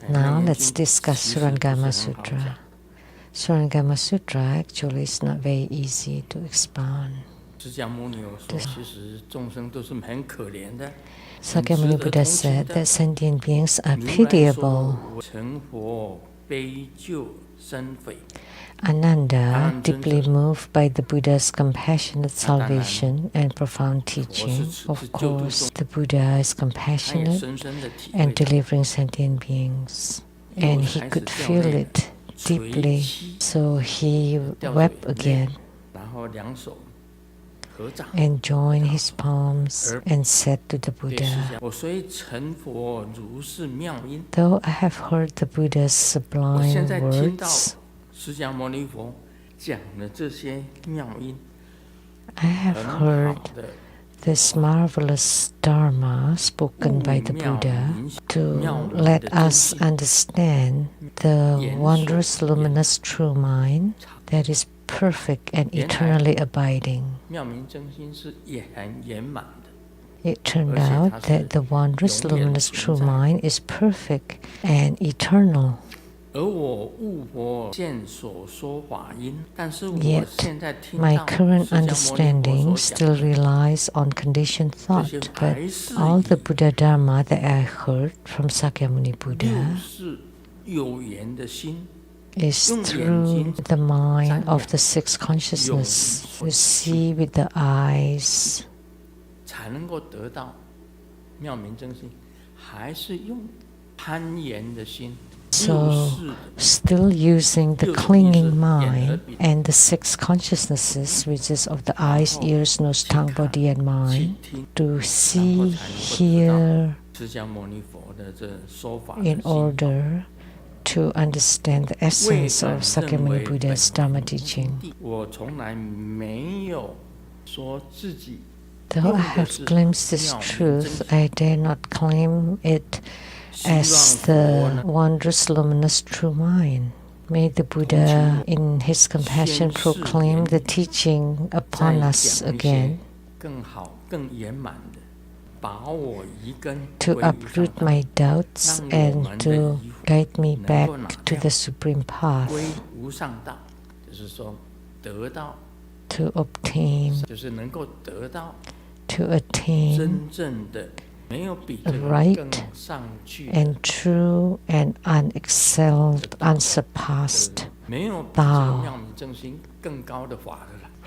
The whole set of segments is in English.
Now let's discuss Surangama Sutra. Surangama Sutra actually is not very easy to expound. Sakyamuni Buddha said that sentient beings are pitiable. Ananda, deeply moved by the Buddha's compassionate salvation and profound teaching, of course, the Buddha is compassionate and delivering sentient beings. And he could feel it deeply, so he wept again and joined his palms and said to the Buddha, "Though I have heard the Buddha's sublime words, I have heard this marvelous Dharma spoken by the Buddha to let us understand the wondrous, luminous true mind that is perfect and eternally abiding." It turned out that the wondrous, luminous true mind is perfect and eternal. Yet, my current understanding still relies on conditioned thought, but all the Buddha Dharma that I heard from Sakyamuni Buddha is through the mind of the sixth consciousness. You see with the eyes. So, still using the clinging mind and the six consciousnesses, which is of the eyes, ears, nose, tongue, body, and mind, to see, hear, in order to understand the essence of Sakyamuni Buddha's Dharma teaching. Though I have glimpsed this truth, I dare not claim it as the wondrous, luminous true mind. May the Buddha, in his compassion, proclaim the teaching upon us again, to uproot my doubts and to guide me back to the supreme path, to attain right and true and unexcelled, unsurpassed Tao,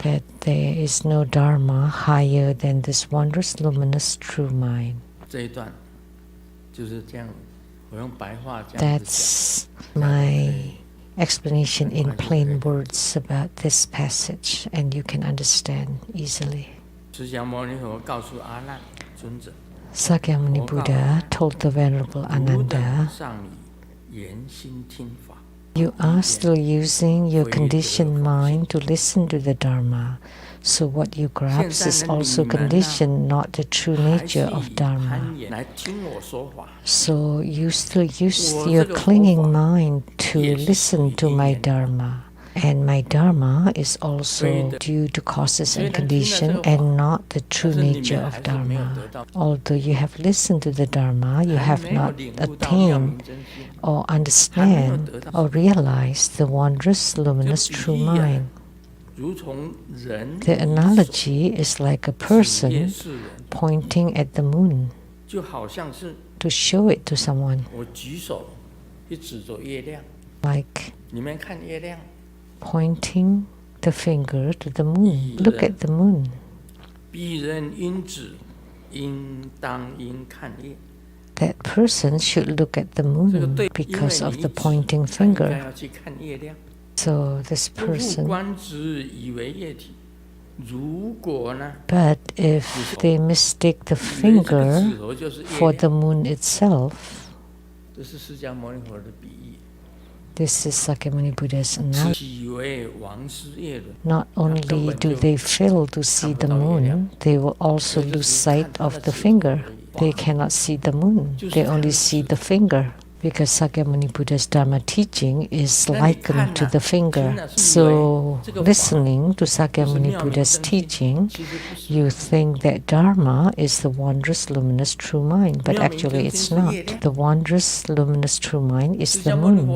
that there is no Dharma higher than this wondrous, luminous, true mind. That's my explanation in plain words about this passage, and you can understand easily. Sakyamuni Buddha told the Venerable Ananda, "You are still using your conditioned mind to listen to the Dharma, so what you grasp is also conditioned, not the true nature of Dharma. So you still use your clinging mind to listen to my Dharma. And my Dharma is also due to causes and conditions and not the true nature of Dharma. Although you have listened to the Dharma, you have not attained or understand or realized the wondrous, luminous true mind." The analogy is like a person pointing at the moon to show it to someone. Like pointing the finger to the moon. Look at the moon. That person should look at the moon because of the pointing finger. So this person, but if they mistake the finger for the moon itself, this is Sakyamuni Buddha's analogy. Not only do they fail to see the moon, they will also lose sight of the finger. They cannot see the moon, they only see the finger. Because Sakyamuni Buddha's Dharma teaching is likened to the finger. So, listening to Sakyamuni Buddha's teaching, you think that Dharma is the wondrous, luminous, true mind, but actually it's not. The wondrous, luminous, true mind is the moon.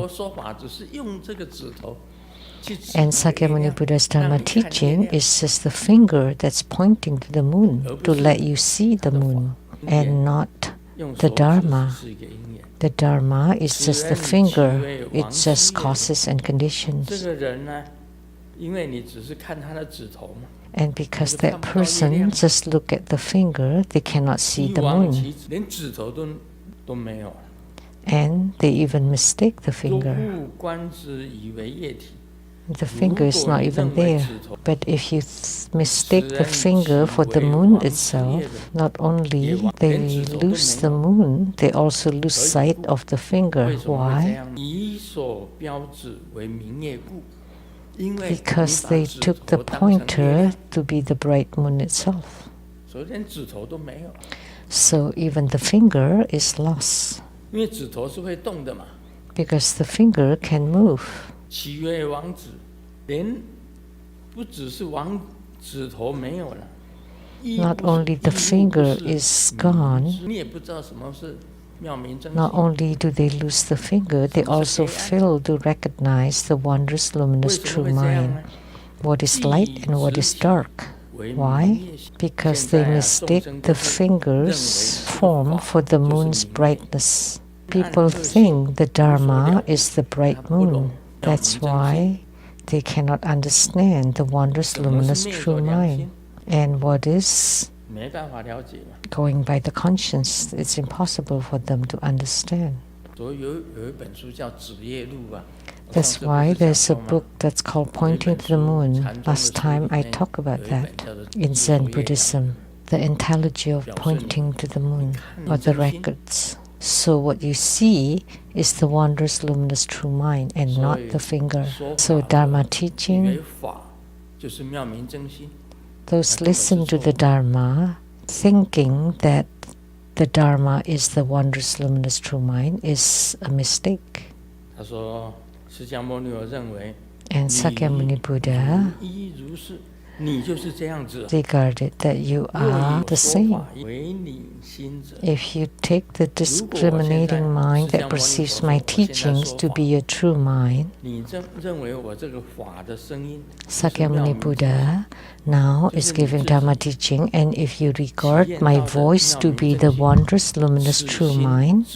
And Sakyamuni Buddha's Dharma teaching is just the finger that's pointing to the moon to let you see the moon, and not the Dharma. The Dharma is just the finger. It just causes and conditions. And because that person just look at the finger, they cannot see the moon. And they even mistake the finger. The finger is not even there. But if you mistake the finger for the moon itself, not only they lose the moon, they also lose sight of the finger. Why? Because they took the pointer to be the bright moon itself. So even the finger is lost. Because the finger can move. Not only the finger is gone, not only do they lose the finger, they also fail to recognize the wondrous, luminous, true mind. What is light and what is dark. Why? Because they mistake the finger's form for the moon's brightness. People think the Dharma is the bright moon. That's why they cannot understand the wondrous, luminous, true mind. And what is going by the conscience, it's impossible for them to understand. That's why there's a book that's called Pointing to the Moon. Last time I talked about that in Zen Buddhism, the anthology of Pointing to the Moon, or the records. So what you see is the wondrous, luminous, true mind, and not the finger. So Dharma teaching, those listen to the Dharma, thinking that the Dharma is the wondrous, luminous, true mind, is a mistake. And Sakyamuni Buddha regarded that you are the same. If you take the discriminating mind that perceives my teachings to be a true mind, Sakyamuni Buddha now is giving Dharma teaching, and if you regard my voice to be the wondrous, luminous, true mind,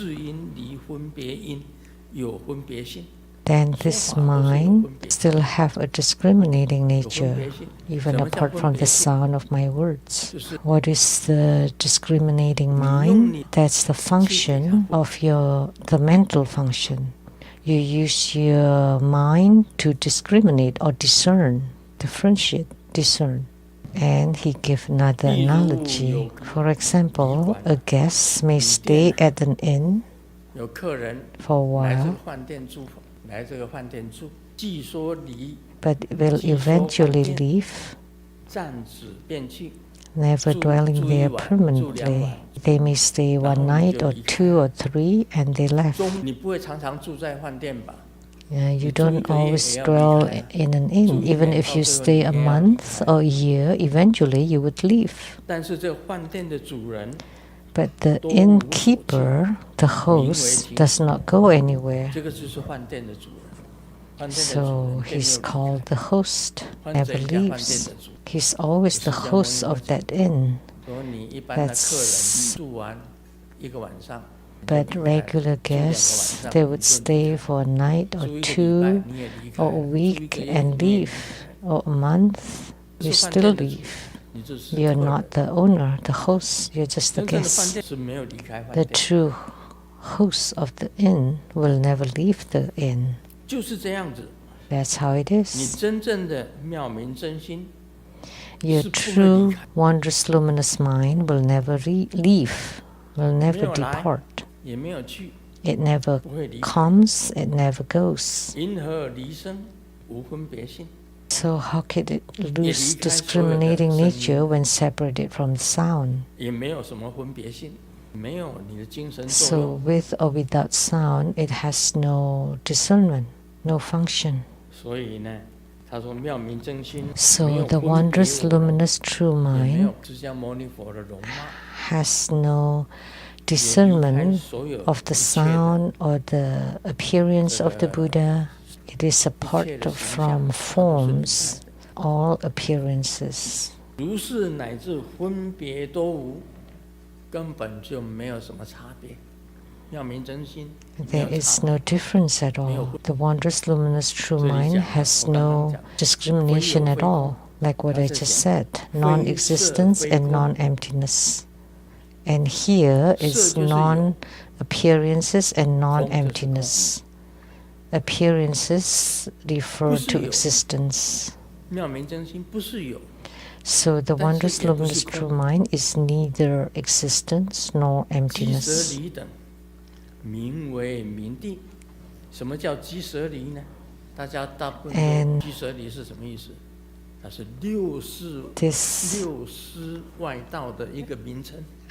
then this mind still have a discriminating nature, even apart from the sound of my words. What is the discriminating mind? That's the function of the mental function. You use your mind to discriminate or discern, differentiate, discern. And he gave another analogy. For example, a guest may stay at an inn for a while, but will eventually leave, never dwelling there permanently. They may stay one night or two or three and they left. You don't always dwell in an inn. Even if you stay a month or a year, eventually you would leave. But the innkeeper, the host, does not go anywhere. So he's called the host, never leaves. He's always the host of that inn. But regular guests, they would stay for a night or two, or a week and leave, or a month, you still leave. You're not the owner, the host, you're just the guest. The true host of the inn will never leave the inn. That's how it is. Your true, wondrous, luminous mind will never leave, will never depart. It never comes, it never goes. So how can it lose discriminating nature when separated from sound? So with or without sound, it has no discernment, no function. So the wondrous, luminous, true mind has no discernment of the sound or the appearance of the Buddha. It is apart from forms, all appearances. There is no difference at all. The wondrous, luminous, true mind has no discrimination at all, like what I just said, non-existence and non-emptiness. And here is non-appearances and non-emptiness. Appearances refer to existence. So the wondrous, luminous, true mind is neither existence nor emptiness. And this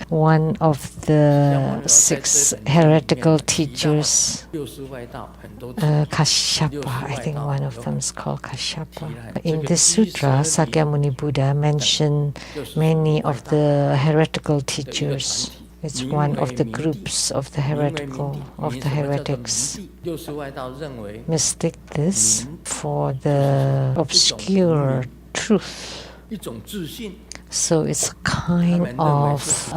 one of the 6 heretical teachers, Kashyapa, I think one of them is called Kashyapa. In this sutra, Sakyamuni Buddha mentioned many of the heretical teachers. It's one of the groups of the heretics. Mistake this for the obscure truth. So it's a kind of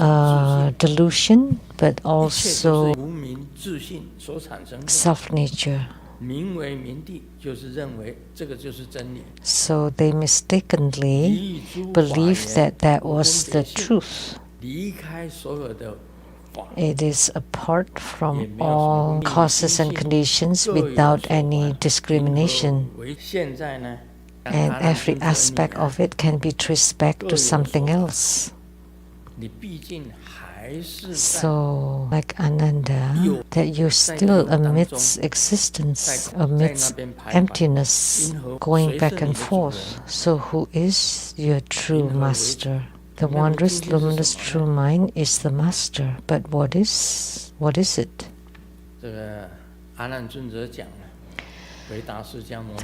delusion, but also self-nature. So they mistakenly believed that that was the truth. It is apart from all causes and conditions without any discrimination. And every aspect of it can be traced back to something else. So, like Ananda, that you're still amidst existence, amidst emptiness, going back and forth. So who is your true master? The wondrous, luminous, true mind is the master. But what is it? The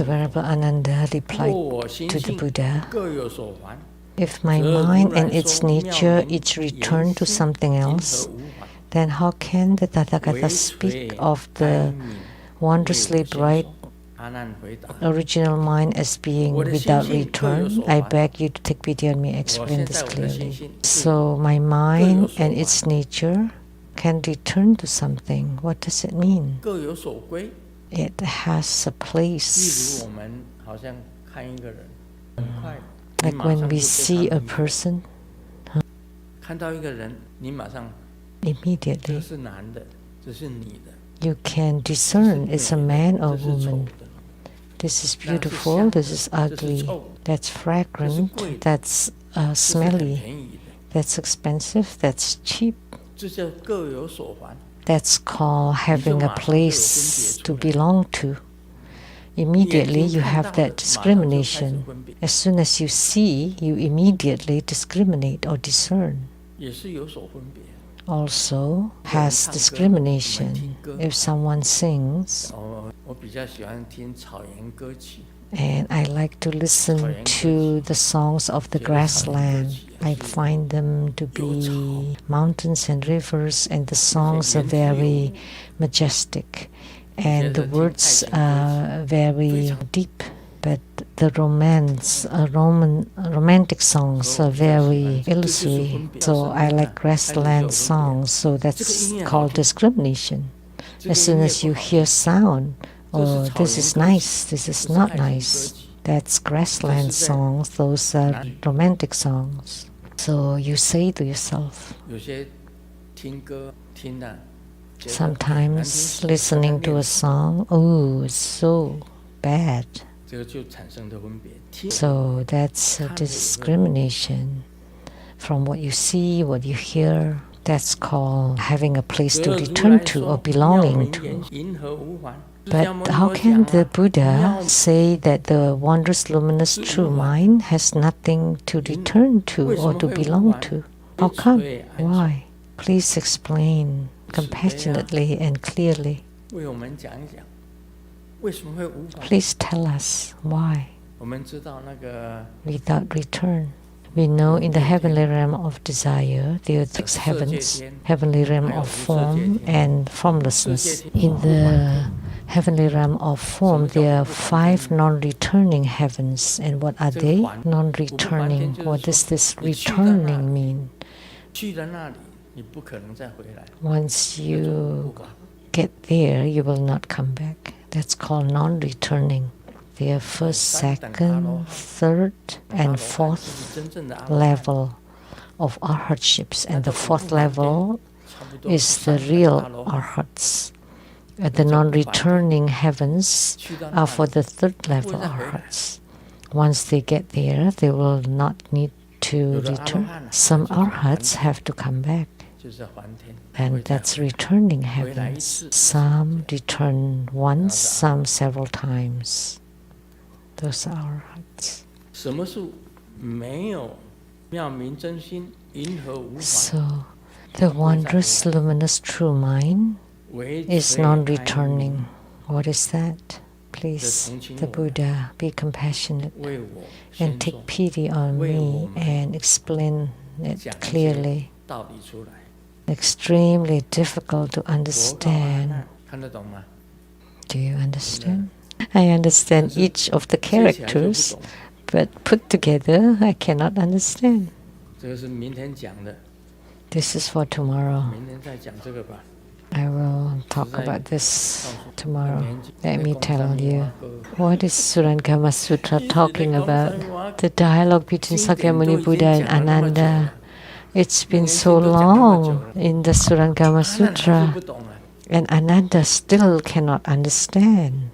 Venerable Ananda replied to the Buddha, if my mind and its nature each return to something else, then how can the Tathagata speak of the wondrously bright original mind as being without return? I beg you to take pity on me and explain this clearly. So my mind and its nature can return to something. What does it mean? It has a place. Like when we see a person, immediately you can discern it's a man or woman. This is beautiful, this is ugly, that's fragrant, that's smelly, that's expensive, that's cheap. That's called having a place to belong to. Immediately you have that discrimination. As soon as you see, you immediately discriminate or discern. Also has discrimination. If someone sings, and I like to listen to the songs of the grassland. I find them to be mountains and rivers, and the songs are very majestic, and the words are very deep. But the romantic songs are very illusory. So I like grassland songs. So that's called discrimination. As soon as you hear sound, oh, this is nice, this is not nice. That's grassland songs, those are romantic songs. So you say to yourself, sometimes listening to a song, oh, it's so bad. So that's a discrimination from what you see, what you hear. That's called having a place to return to or belonging to. But how can the Buddha say that the wondrous, luminous, true mind has nothing to return to or to belong to? How come? Why? Please explain compassionately and clearly. Please tell us why. Without return. We know in the heavenly realm of desire, there are 6 heavens, heavenly realm of form and formlessness. In the heavenly realm of form, there are 5 non-returning heavens. And what are they? Non-returning. What does this returning mean? Once you get there, you will not come back. That's called non-returning. There are first, second, third, and fourth level of arhatships, and the 4th level is the real arhats. The non-returning heavens are for the 3rd level arhats. Once they get there, they will not need to return. Some arhats have to come back, and that's returning heavens. Some return once, some several times. Those are arhats. So, the wondrous, luminous, true mind is non-returning. What is that? Please, the Buddha, be compassionate and take pity on me and explain it clearly. Extremely difficult to understand. Do you understand? I understand each of the characters, but put together, I cannot understand. This is for tomorrow. I will talk about this tomorrow. Let me tell you. What is Surangama Sutra talking about? The dialogue between Sakyamuni Buddha and Ananda. It's been so long in the Surangama Sutra, and Ananda still cannot understand.